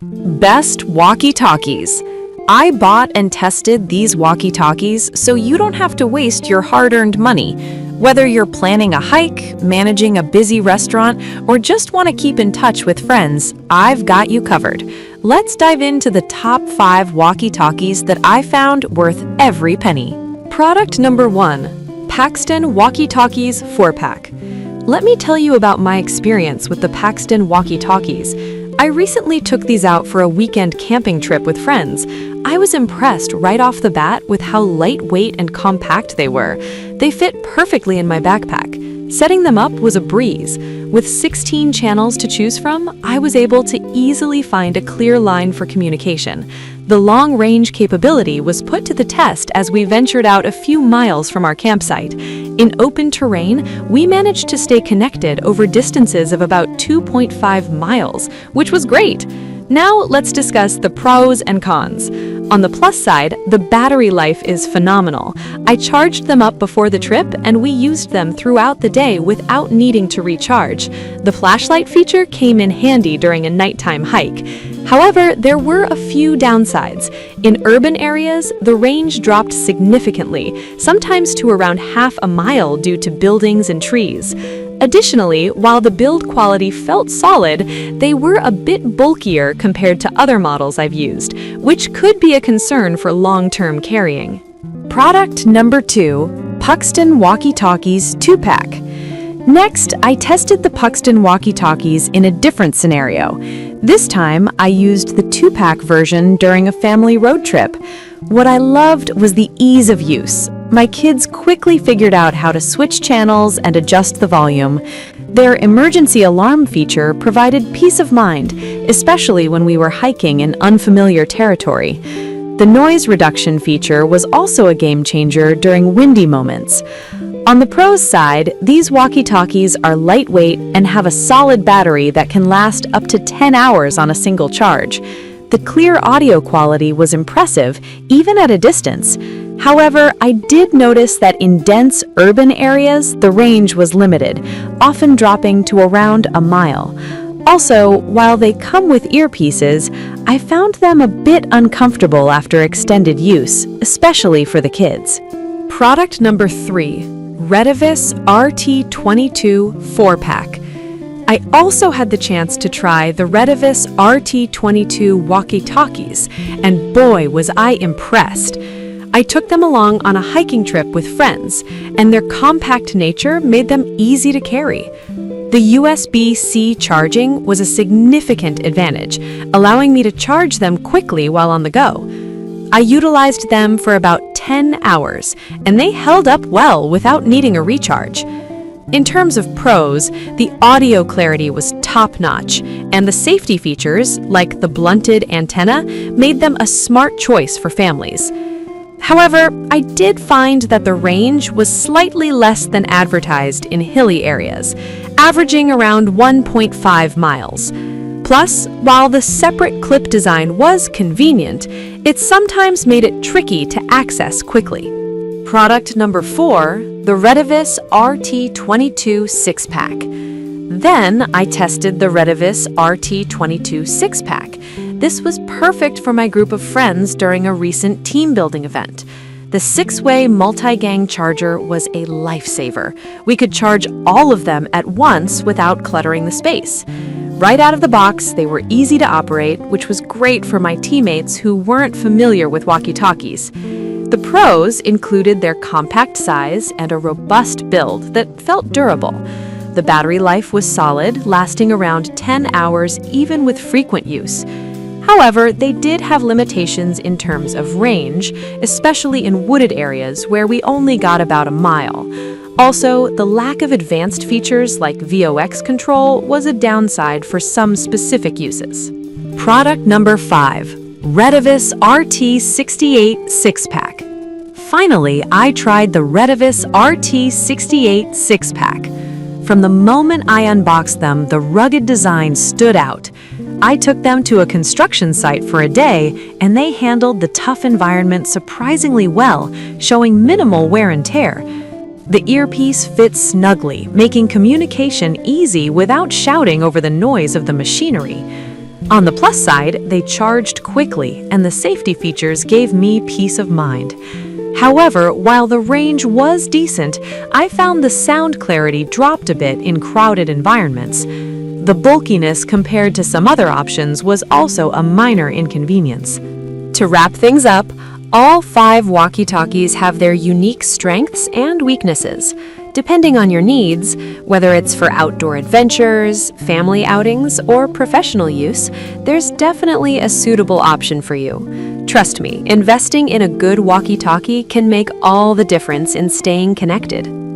Best walkie-talkies. I bought and tested these walkie-talkies so you don't have to waste your hard-earned money. Whether you're planning a hike, managing a busy restaurant, or just want to keep in touch with friends, I've got you covered. Let's dive into the top 5 walkie-talkies that I found worth every penny. Product number 1. Paxton Walkie Talkies 4-pack. Let me tell you about my experience with the Paxton Walkie Talkies. I recently took these out for a weekend camping trip with friends. I was impressed right off the bat with how lightweight and compact they were. They fit perfectly in my backpack. Setting them up was a breeze. With 16 channels to choose from, I was able to easily find a clear line for communication. The long-range capability was put to the test as we ventured out a few miles from our campsite. In open terrain, we managed to stay connected over distances of about 2.5 miles, which was great. Now let's discuss the pros and cons. On the plus side, the battery life is phenomenal. I charged them up before the trip and we used them throughout the day without needing to recharge. The flashlight feature came in handy during a nighttime hike. However, there were a few downsides. In urban areas, the range dropped significantly, sometimes to around half a mile due to buildings and trees. Additionally, while the build quality felt solid, they were a bit bulkier compared to other models I've used, which could be a concern for long-term carrying. Product number 2. Paxton Walkie Talkies 2-pack. Next, I tested the Paxton Walkie Talkies in a different scenario. This time, I used the 2-pack version during a family road trip. What I loved was the ease of use. My kids quickly figured out how to switch channels and adjust the volume. Their emergency alarm feature provided peace of mind, especially when we were hiking in unfamiliar territory. The noise reduction feature was also a game changer during windy moments. On the pros side, these walkie-talkies are lightweight and have a solid battery that can last up to 10 hours on a single charge. The clear audio quality was impressive, even at a distance. However, I did notice that in dense urban areas, the range was limited, often dropping to around a mile. Also, while they come with earpieces, I found them a bit uncomfortable after extended use, especially for the kids. Product number 3. Reevus RT22 4-pack. I also had the chance to try the Reevus RT22 walkie-talkies, and boy was I impressed. I took them along on a hiking trip with friends, and their compact nature made them easy to carry. The USB-C charging was a significant advantage, allowing me to charge them quickly while on the go. I utilized them for about 10 hours, and they held up well without needing a recharge. In terms of pros, the audio clarity was top-notch, and the safety features, like the blunted antenna, made them a smart choice for families. However, I did find that the range was slightly less than advertised in hilly areas, averaging around 1.5 miles. Plus, while the separate clip design was convenient, it sometimes made it tricky to access quickly. Product number 4, the Reevus RT22 6-pack. Then I tested the Reevus RT22 6-pack. This was perfect for my group of friends during a recent team building event. The 6-way multi-gang charger was a lifesaver. We could charge all of them at once without cluttering the space. Right out of the box, they were easy to operate, which was great for my teammates who weren't familiar with walkie-talkies. The pros included their compact size and a robust build that felt durable. The battery life was solid, lasting around 10 hours even with frequent use. However, they did have limitations in terms of range, especially in wooded areas where we only got about a mile. Also, the lack of advanced features like VOX control was a downside for some specific uses. Product number 5. Reevus RT68 6-pack. Finally, I tried the Reevus RT68 6-pack. From the moment I unboxed them, the rugged design stood out. I took them to a construction site for a day, and they handled the tough environment surprisingly well, showing minimal wear and tear. The earpiece fits snugly, making communication easy without shouting over the noise of the machinery. On the plus side, they charged quickly, and the safety features gave me peace of mind. However, while the range was decent, I found the sound clarity dropped a bit in crowded environments. The bulkiness compared to some other options was also a minor inconvenience. To wrap things up, all 5 walkie-talkies have their unique strengths and weaknesses. Depending on your needs, whether it's for outdoor adventures, family outings, or professional use, there's definitely a suitable option for you. Trust me, investing in a good walkie-talkie can make all the difference in staying connected.